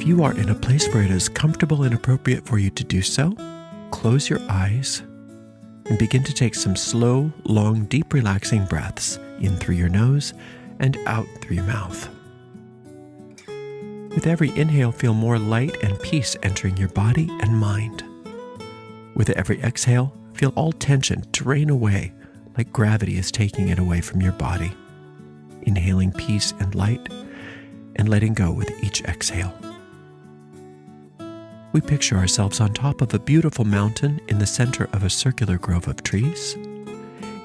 If you are in a place where it is comfortable and appropriate for you to do so, close your eyes and begin to take some slow, long, deep, relaxing breaths in through your nose and out through your mouth. With every inhale, feel more light and peace entering your body and mind. With every exhale, feel all tension drain away like gravity is taking it away from your body. Inhaling peace and light and letting go with each exhale. We picture ourselves on top of a beautiful mountain in the center of a circular grove of trees.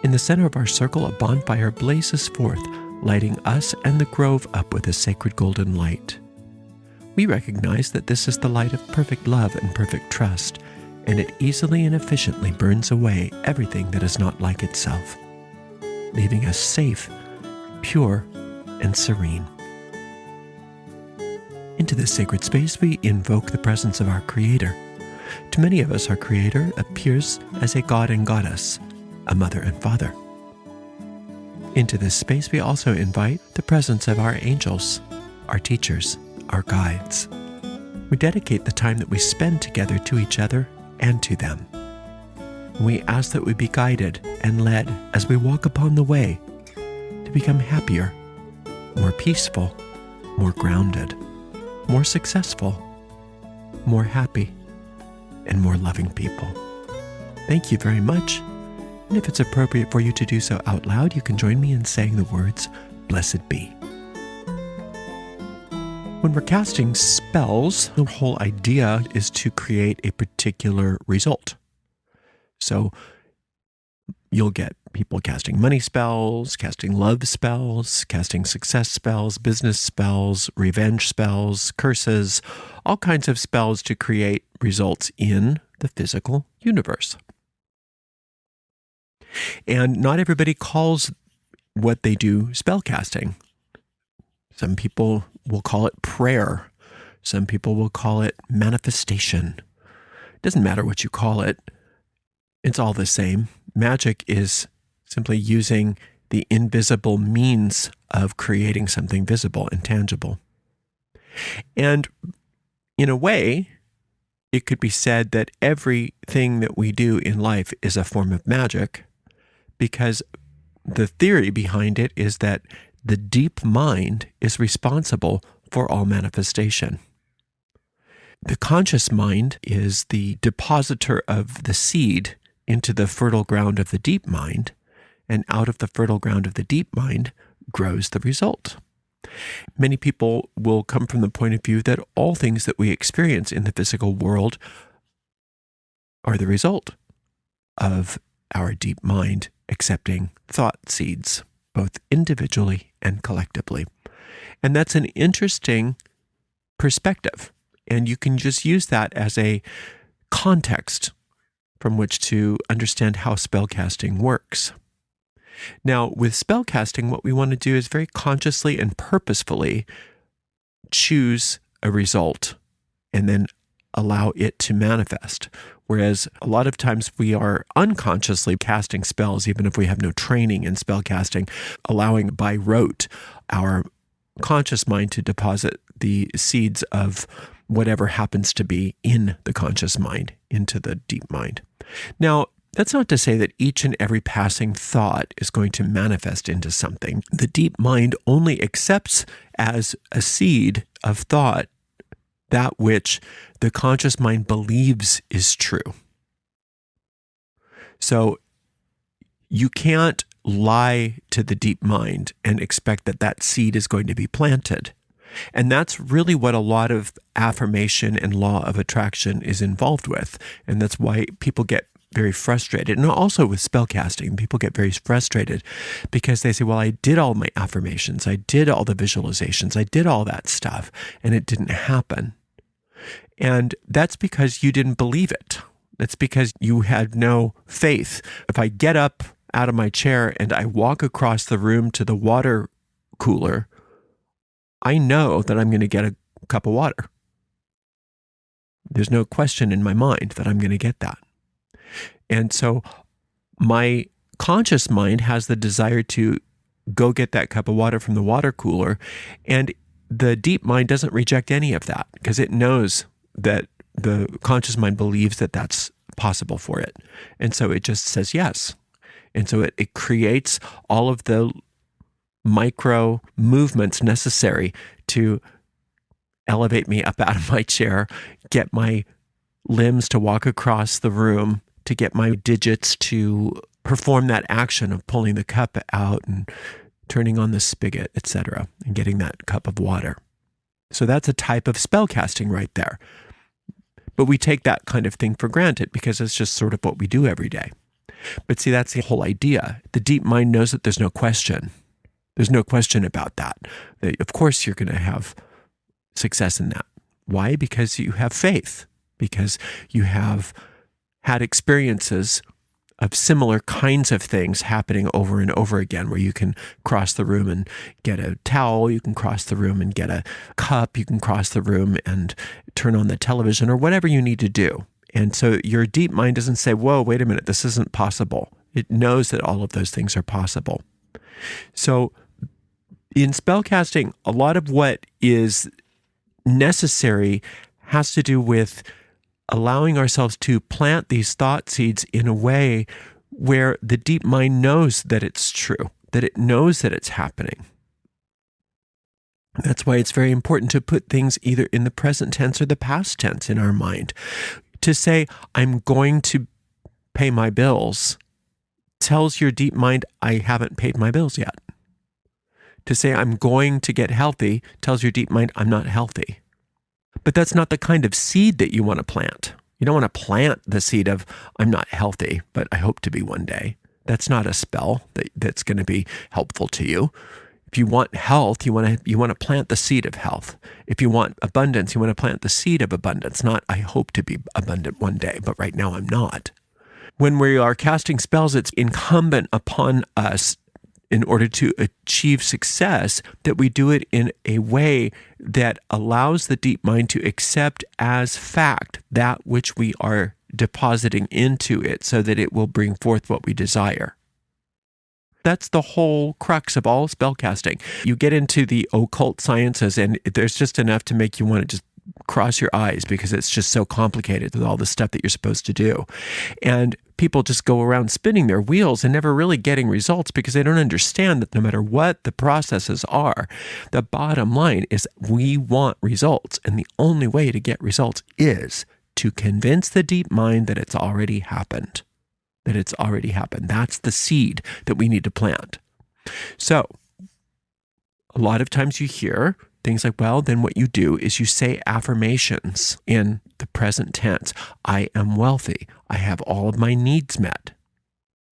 In the center of our circle, a bonfire blazes forth, lighting us and the grove up with a sacred golden light. We recognize that this is the light of perfect love and perfect trust, and it easily and efficiently burns away everything that is not like itself, leaving us safe, pure, and serene. Into this sacred space, we invoke the presence of our Creator. To many of us, our Creator appears as a god and goddess, a mother and father. Into this space, we also invite the presence of our angels, our teachers, our guides. We dedicate the time that we spend together to each other and to them. We ask that we be guided and led as we walk upon the way to become happier, more peaceful, more grounded, more successful, more happy, and more loving people. Thank you very much. And if it's appropriate for you to do so out loud, you can join me in saying the words, "Blessed be." When we're casting spells, the whole idea is to create a particular result. So you'll get people casting money spells, casting love spells, casting success spells, business spells, revenge spells, curses, all kinds of spells to create results in the physical universe. And not everybody calls what they do spell casting. Some people will call it prayer. Some people will call it manifestation. It doesn't matter what you call it. It's all the same. Magic is simply using the invisible means of creating something visible and tangible. And in a way, it could be said that everything that we do in life is a form of magic, because the theory behind it is that the deep mind is responsible for all manifestation. The conscious mind is the depositor of the seed into the fertile ground of the deep mind, and out of the fertile ground of the deep mind grows the result. Many people will come from the point of view that all things that we experience in the physical world are the result of our deep mind accepting thought seeds, both individually and collectively. And that's an interesting perspective. And you can just use that as a context from which to understand how spellcasting works. Now, with spellcasting, what we want to do is very consciously and purposefully choose a result and then allow it to manifest. Whereas a lot of times we are unconsciously casting spells, even if we have no training in spellcasting, allowing by rote our conscious mind to deposit the seeds of whatever happens to be in the conscious mind into the deep mind. Now, that's not to say that each and every passing thought is going to manifest into something. The deep mind only accepts as a seed of thought that which the conscious mind believes is true. So you can't lie to the deep mind and expect that that seed is going to be planted. And that's really what a lot of affirmation and law of attraction is involved with. And that's why people get very frustrated. And also with spellcasting, people get very frustrated because they say, well, I did all my affirmations, I did all the visualizations, I did all that stuff, and it didn't happen. And that's because you didn't believe it. That's because you had no faith. If I get up out of my chair and I walk across the room to the water cooler, I know that I'm going to get a cup of water. There's no question in my mind that I'm going to get that. And so my conscious mind has the desire to go get that cup of water from the water cooler. And the deep mind doesn't reject any of that because it knows that the conscious mind believes that that's possible for it. And so it just says yes. And so it creates all of the micro movements necessary to elevate me up out of my chair, get my limbs to walk across the room, to get my digits to perform that action of pulling the cup out and turning on the spigot, etc., and getting that cup of water. So that's a type of spell casting right there. But we take that kind of thing for granted because it's just sort of what we do every day. But see, that's the whole idea. The deep mind knows that there's no question. There's no question about that. Of course, you're going to have success in that. Why? Because you have faith. Because you have had experiences of similar kinds of things happening over and over again, where you can cross the room and get a towel, you can cross the room and get a cup, you can cross the room and turn on the television or whatever you need to do. And so your deep mind doesn't say, whoa, wait a minute, this isn't possible. It knows that all of those things are possible. So in spellcasting, a lot of what is necessary has to do with allowing ourselves to plant these thought seeds in a way where the deep mind knows that it's true, that it knows that it's happening. That's why it's very important to put things either in the present tense or the past tense in our mind. To say, I'm going to pay my bills, tells your deep mind, I haven't paid my bills yet. To say, I'm going to get healthy, tells your deep mind, I'm not healthy. But that's not the kind of seed that you want to plant. You don't want to plant the seed of, I'm not healthy, but I hope to be one day. That's not a spell that's going to be helpful to you. If you want health, you want to plant the seed of health. If you want abundance, you want to plant the seed of abundance, not I hope to be abundant one day, but right now I'm not. When we are casting spells, it's incumbent upon us in order to achieve success, that we do it in a way that allows the deep mind to accept as fact that which we are depositing into it so that it will bring forth what we desire. That's the whole crux of all spellcasting. You get into the occult sciences and there's just enough to make you want to just cross your eyes because it's just so complicated with all the stuff that you're supposed to do. And people just go around spinning their wheels and never really getting results because they don't understand that no matter what the processes are, the bottom line is we want results. And the only way to get results is to convince the deep mind that it's already happened. That it's already happened. That's the seed that we need to plant. So a lot of times you hear things like, well, then what you do is you say affirmations in the present tense. I am wealthy. I have all of my needs met.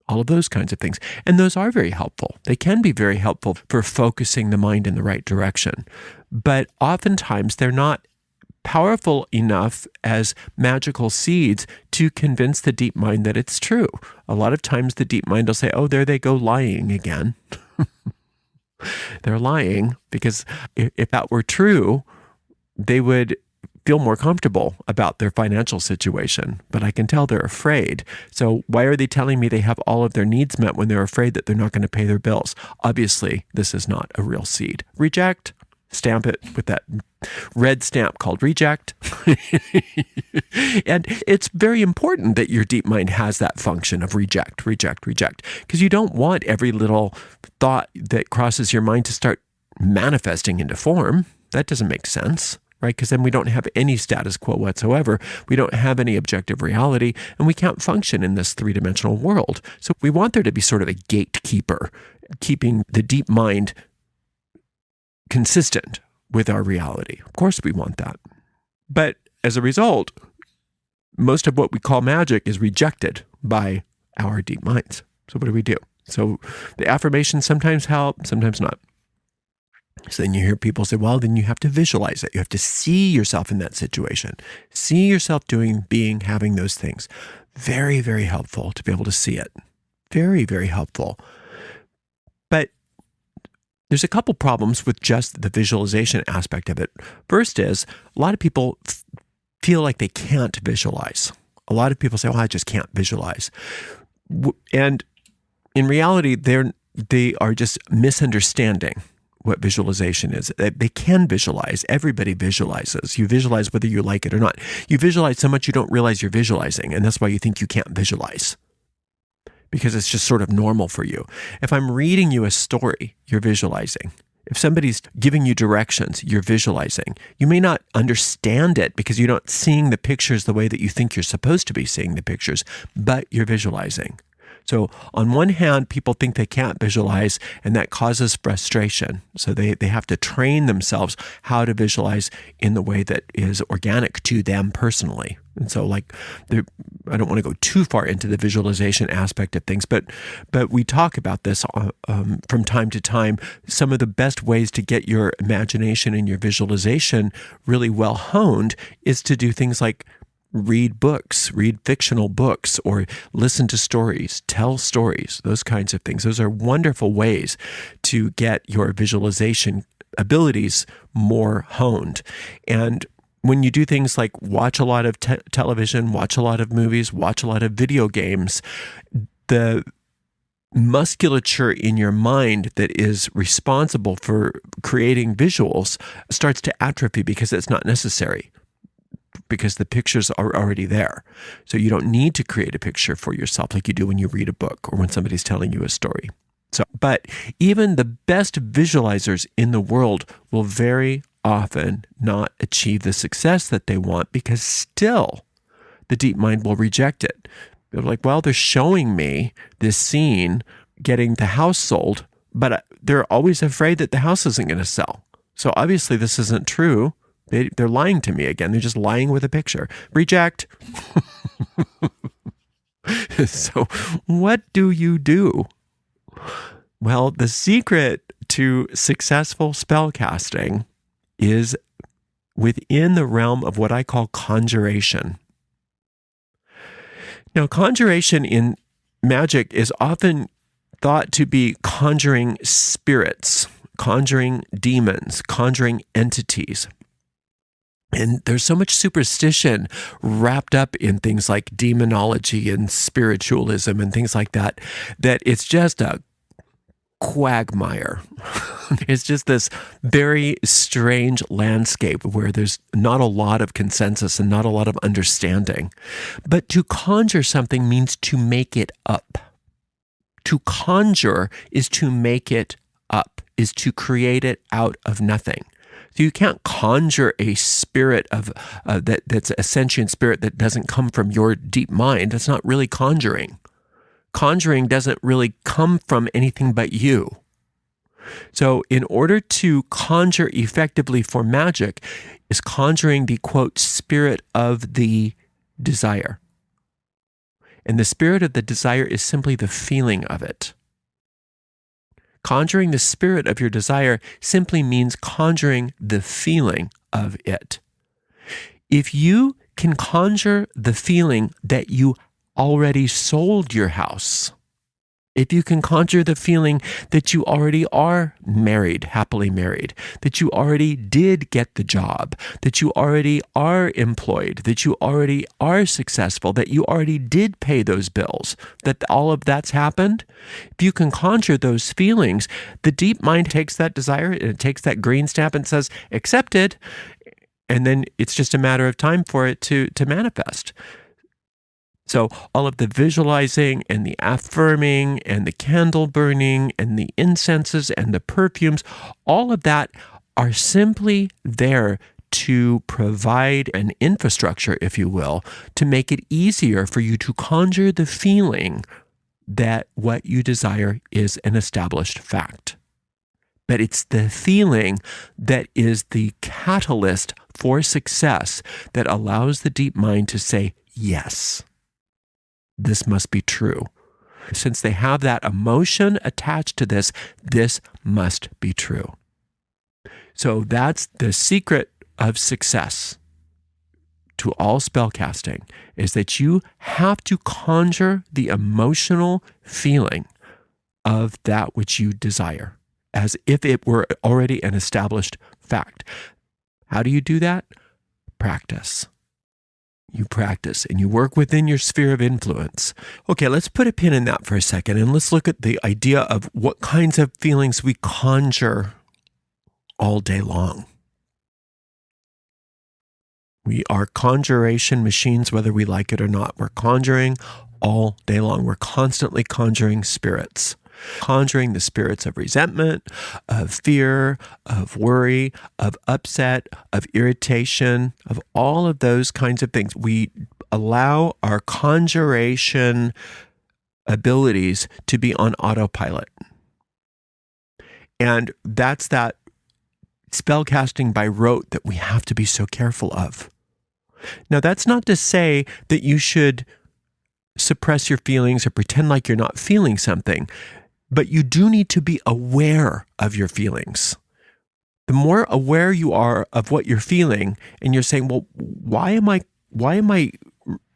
All of those kinds of things. And those are very helpful. They can be very helpful for focusing the mind in the right direction. But oftentimes they're not powerful enough as magical seeds to convince the deep mind that it's true. A lot of times the deep mind will say, oh, there they go lying again. They're lying because if that were true, they would feel more comfortable about their financial situation. But I can tell they're afraid. So why are they telling me they have all of their needs met when they're afraid that they're not going to pay their bills? Obviously, this is not a real seed. Reject. Stamp it with that red stamp called reject. And it's very important that your deep mind has that function of reject, reject, reject, because you don't want every little thought that crosses your mind to start manifesting into form. That doesn't make sense, right? Because then we don't have any status quo whatsoever. We don't have any objective reality, and we can't function in this three-dimensional world. So we want there to be sort of a gatekeeper, keeping the deep mind consistent with our reality. Of course we want that. But as a result, most of what we call magic is rejected by our deep minds. So what do? So the affirmations sometimes help, sometimes not. So then you hear people say, well, then you have to visualize it. You have to see yourself in that situation. See yourself doing, being, having those things. Very, very helpful to be able to see it. Very, very helpful. But there's a couple problems with just the visualization aspect of it. First is, a lot of people feel like they can't visualize. A lot of people say, oh, I just can't visualize. And in reality, they are just misunderstanding what visualization is. They can visualize. Everybody visualizes. You visualize whether you like it or not. You visualize so much you don't realize you're visualizing, and that's why you think you can't visualize, because it's just sort of normal for you. If I'm reading you a story, you're visualizing. If somebody's giving you directions, you're visualizing. You may not understand it because you're not seeing the pictures the way that you think you're supposed to be seeing the pictures, but you're visualizing. So on one hand, people think they can't visualize, and that causes frustration. So they have to train themselves how to visualize in the way that is organic to them personally. And so I don't want to go too far into the visualization aspect of things, but we talk about this from time to time. Some of the best ways to get your imagination and your visualization really well honed is to do things like read books, read fictional books, or listen to stories, tell stories, those kinds of things. Those are wonderful ways to get your visualization abilities more honed. And when you do things like watch a lot of television, watch a lot of movies, watch a lot of video games, the musculature in your mind that is responsible for creating visuals starts to atrophy because it's not necessary, because the pictures are already there. So you don't need to create a picture for yourself like you do when you read a book or when somebody's telling you a story. But even the best visualizers in the world will very often not achieve the success that they want, because still the deep mind will reject it. They're like, well, they're showing me this scene getting the house sold, but they're always afraid that the house isn't going to sell. So obviously this isn't true. They're lying to me again. They're just lying with a picture. Reject. So what do you do? Well, the secret to successful spellcasting is within the realm of what I call conjuration. Now, conjuration in magic is often thought to be conjuring spirits, conjuring demons, conjuring entities. And there's so much superstition wrapped up in things like demonology and spiritualism and things like that, that it's just a quagmire. It's just this very strange landscape where there's not a lot of consensus and not a lot of understanding. But to conjure something means to make it up. To conjure is to make it up, is to create it out of nothing. So you can't conjure a spirit of that's a sentient spirit that doesn't come from your deep mind. That's not really conjuring. Conjuring doesn't really come from anything but you. So in order to conjure effectively for magic is conjuring the, quote, spirit of the desire. And the spirit of the desire is simply the feeling of it. Conjuring the spirit of your desire simply means conjuring the feeling of it. If you can conjure the feeling that you already sold your house, if you can conjure the feeling that you already are married, happily married, that you already did get the job, that you already are employed, that you already are successful, that you already did pay those bills, that all of that's happened, if you can conjure those feelings, the deep mind takes that desire, and it takes that green stamp and says, accepted, and then it's just a matter of time for it to manifest. So all of the visualizing and the affirming and the candle burning and the incenses and the perfumes, all of that are simply there to provide an infrastructure, if you will, to make it easier for you to conjure the feeling that what you desire is an established fact. But it's the feeling that is the catalyst for success that allows the deep mind to say, yes, this must be true. Since they have that emotion attached to this, this must be true. So that's the secret of success to all spellcasting, is that you have to conjure the emotional feeling of that which you desire, as if it were already an established fact. How do you do that? Practice. You practice and you work within your sphere of influence. Okay, let's put a pin in that for a second and let's look at the idea of what kinds of feelings we conjure all day long. We are conjuration machines, whether we like it or not. We're conjuring all day long. We're constantly conjuring spirits, conjuring the spirits of resentment, of fear, of worry, of upset, of irritation, of all of those kinds of things. We allow our conjuration abilities to be on autopilot. And that's that spellcasting by rote that we have to be so careful of. Now, that's not to say that you should suppress your feelings or pretend like you're not feeling something, but you do need to be aware of your feelings. The more aware you are of what you're feeling, and you're saying, well, why am I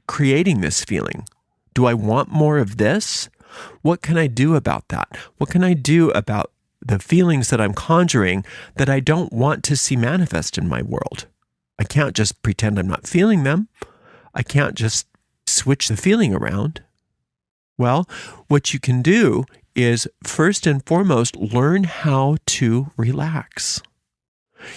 creating this feeling? Do I want more of this? What can I do about that? What can I do about the feelings that I'm conjuring that I don't want to see manifest in my world? I can't just pretend I'm not feeling them. I can't just switch the feeling around. Well, what you can do is, first and foremost, learn how to relax.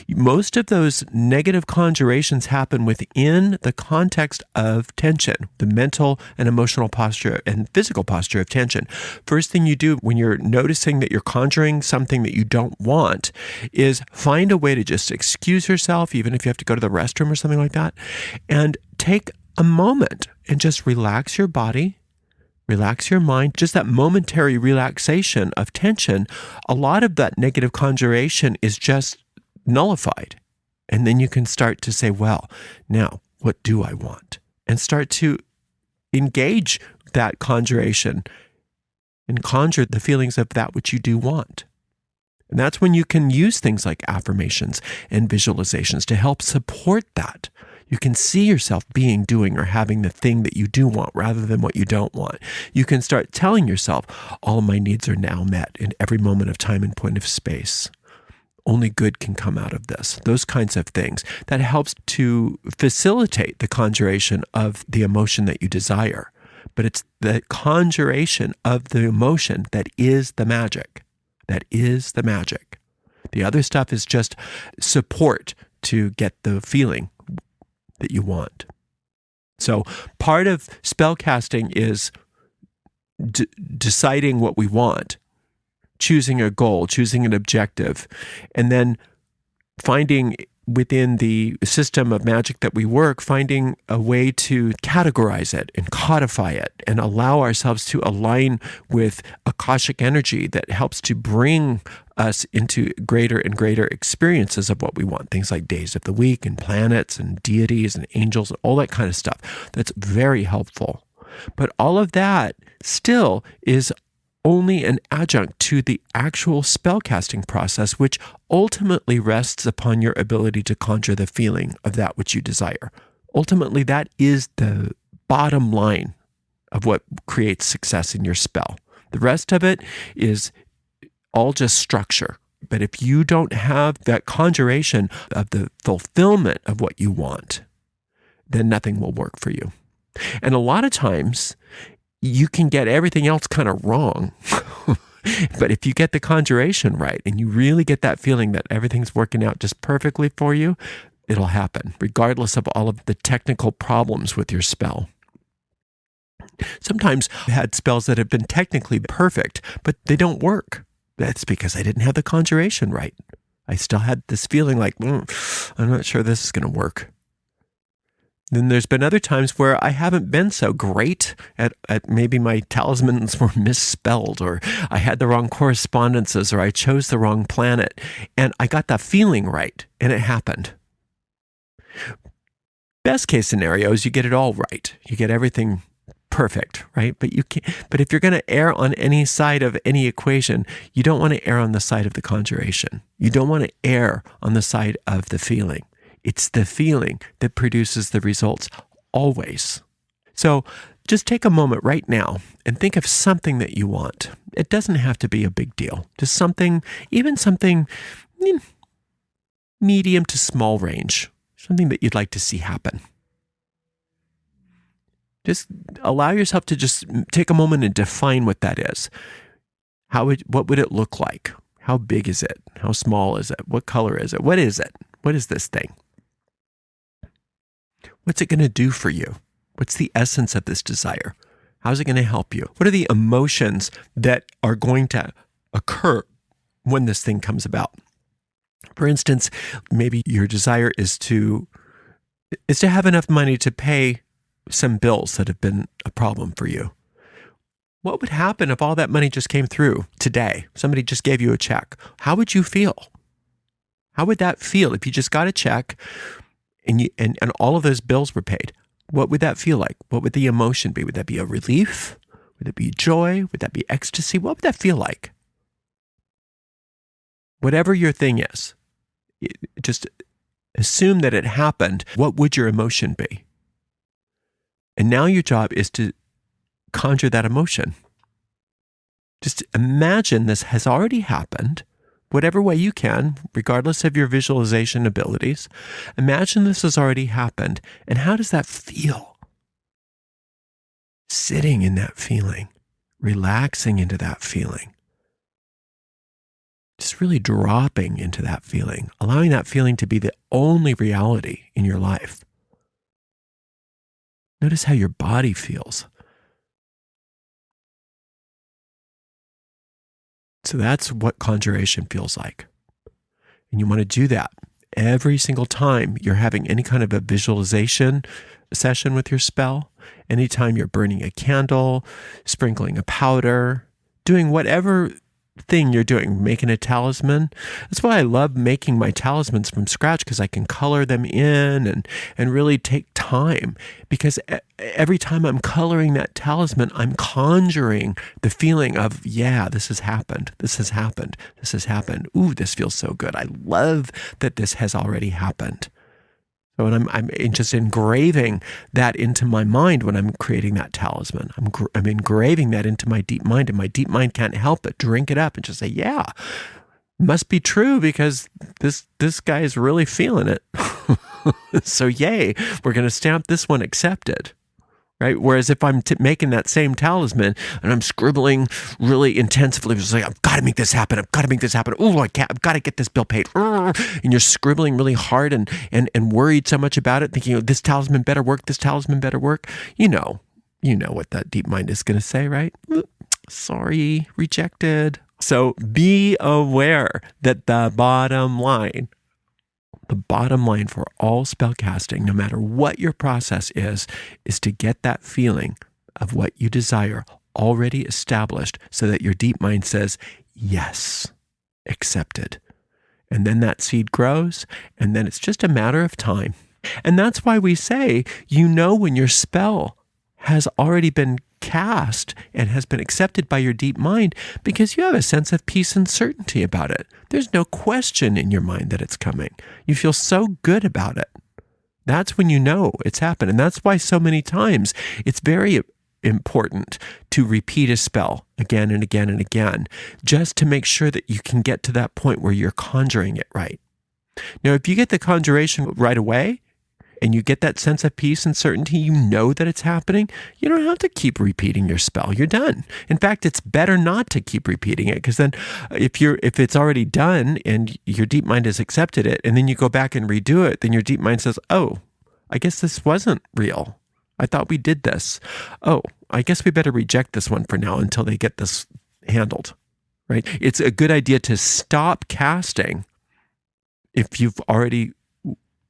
Most of those negative conjurations happen within the context of tension, the mental and emotional posture and physical posture of tension. First thing you do when you're noticing that you're conjuring something that you don't want is find a way to just excuse yourself, even if you have to go to the restroom or something like that, and take a moment and just relax your body, relax your mind, just that momentary relaxation of tension. A lot of that negative conjuration is just nullified. And then you can start to say, well, now what do I want? And start to engage that conjuration and conjure the feelings of that which you do want. And that's when you can use things like affirmations and visualizations to help support that. You can see yourself being, doing, or having the thing that you do want rather than what you don't want. You can start telling yourself, all of my needs are now met in every moment of time and point of space. Only good can come out of this. Those kinds of things. That helps to facilitate the conjuration of the emotion that you desire. But it's the conjuration of the emotion that is the magic. That is the magic. The other stuff is just support to get the feeling that you want. So part of spellcasting is deciding what we want, choosing a goal, choosing an objective, and then finding within the system of magic that we work, finding a way to categorize it and codify it and allow ourselves to align with Akashic energy that helps to bring us into greater and greater experiences of what we want. Things like days of the week and planets and deities and angels and all that kind of stuff. That's very helpful. But all of that still is only an adjunct to the actual spellcasting process, which ultimately rests upon your ability to conjure the feeling of that which you desire. Ultimately, that is the bottom line of what creates success in your spell. The rest of it is all just structure. But if you don't have that conjuration of the fulfillment of what you want, then nothing will work for you. And a lot of times, you can get everything else kind of wrong. But if you get the conjuration right and you really get that feeling that everything's working out just perfectly for you, it'll happen, regardless of all of the technical problems with your spell. Sometimes I've had spells that have been technically perfect, but they don't work. That's because I didn't have the conjuration right. I still had this feeling like, I'm not sure this is going to work. Then there's been other times where I haven't been so great at maybe my talismans were misspelled, or I had the wrong correspondences, or I chose the wrong planet, and I got that feeling right, and it happened. Best case scenario is you get it all right. You get everything perfect, right? But you can't. But if you're going to err on any side of any equation, you don't want to err on the side of the conjuration. You don't want to err on the side of the feeling. It's the feeling that produces the results always. So just take a moment right now and think of something that you want. It doesn't have to be a big deal. Just something, even something medium to small range, something that you'd like to see happen. Just allow yourself to just take a moment and define what that is. What would it look like? How big is it? How small is it? What color is it? What is it? What is this thing? What's it going to do for you? What's the essence of this desire? How's it going to help you? What are the emotions that are going to occur when this thing comes about? For instance, maybe your desire is to have enough money to pay some bills that have been a problem for you. What would happen if all that money just came through today? Somebody just gave you a check. How would you feel? How would that feel if you just got a check and all of those bills were paid? What would that feel like? What would the emotion be? Would that be a relief? Would it be joy? Would that be ecstasy? What would that feel like? Whatever your thing is, just assume that it happened. What would your emotion be? And now your job is to conjure that emotion. Just imagine this has already happened, whatever way you can, regardless of your visualization abilities. Imagine this has already happened. And how does that feel? Sitting in that feeling, relaxing into that feeling. Just really dropping into that feeling, allowing that feeling to be the only reality in your life. Notice how your body feels. So that's what conjuration feels like. And you want to do that every single time you're having any kind of a visualization session with your spell, anytime you're burning a candle, sprinkling a powder, doing whatever thing you're doing, making a talisman. That's why I love making my talismans from scratch, because I can color them in and really take time, because every time I'm coloring that talisman, I'm conjuring the feeling of, yeah, this has happened. This has happened. This has happened. Ooh, this feels so good. I love that this has already happened. So I'm just engraving that into my mind when I'm creating that talisman. I'm engraving that into my deep mind, and my deep mind can't help but drink it up and just say, yeah, must be true, because this guy is really feeling it. So yay, we're going to stamp this one accepted. Right? Whereas if I'm making that same talisman and I'm scribbling really intensively, it's like, I've got to make this happen. I've got to make this happen. Oh, I've got to get this bill paid. And you're scribbling really hard and worried so much about it, thinking, oh, this talisman better work. This talisman better work. You know what that deep mind is going to say, right? Sorry, rejected. So be aware that the bottom line for all spellcasting, no matter what your process is to get that feeling of what you desire already established, so that your deep mind says, yes, accepted. And then that seed grows, and then it's just a matter of time. And that's why we say, when your spell has already been cast and has been accepted by your deep mind, because you have a sense of peace and certainty about it. There's no question in your mind that it's coming. You feel so good about it. That's when you know it's happened. And that's why so many times it's very important to repeat a spell again and again and again, just to make sure that you can get to that point where you're conjuring it right. Now, if you get the conjuration right away, and you get that sense of peace and certainty, you know that it's happening, you don't have to keep repeating your spell. You're done. In fact, it's better not to keep repeating it, because then if it's already done and your deep mind has accepted it, and then you go back and redo it, then your deep mind says, oh, I guess this wasn't real. I thought we did this. Oh, I guess we better reject this one for now until they get this handled, right? It's a good idea to stop casting if you've already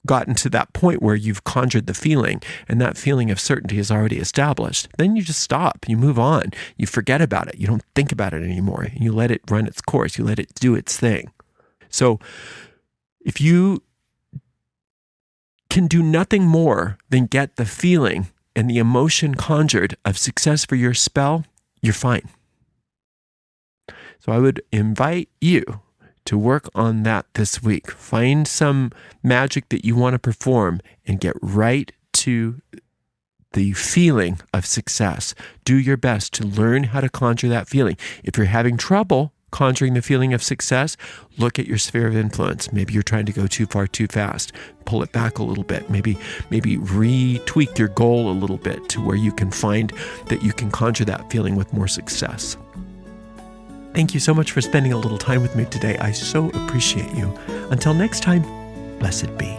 gotten to that point where you've conjured the feeling, and that feeling of certainty is already established. Then you just stop, you move on, you forget about it, you don't think about it anymore, and you let it run its course, you let it do its thing. So if you can do nothing more than get the feeling and the emotion conjured of success for your spell, you're fine. So I would invite you to work on that this week. Find some magic that you want to perform and get right to the feeling of success. Do your best to learn how to conjure that feeling. If you're having trouble conjuring the feeling of success, look at your sphere of influence. Maybe you're trying to go too far too fast. Pull it back a little bit. Maybe retweak your goal a little bit to where you can find that you can conjure that feeling with more success. Thank you so much for spending a little time with me today. I so appreciate you. Until next time, blessed be.